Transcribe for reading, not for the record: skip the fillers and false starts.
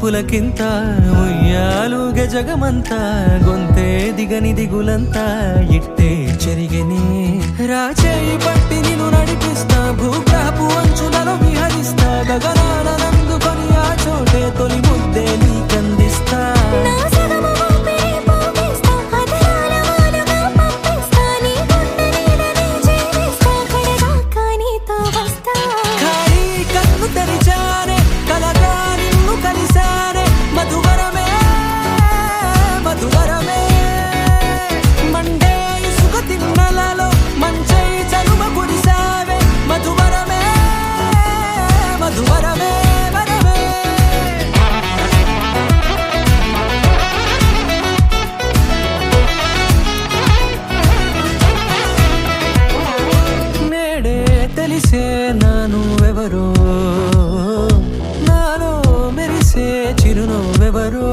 పులకింత ఉయ్యాలుగే జగమంతా గొంతే దిగని దిగులంతా ఇట్టే చెరిగని రాచేయి పట్టి నిన్ను నడిపిస్తా భూగ్రహపు అంచులలో విహరిస్తా గగనాల నందుకొని ఆ చోటే తొలి ముద్దే నీకందిస్తా తెలిసే నాను ఎవరో నాలో మెరిసే చిరునవ్వెవరో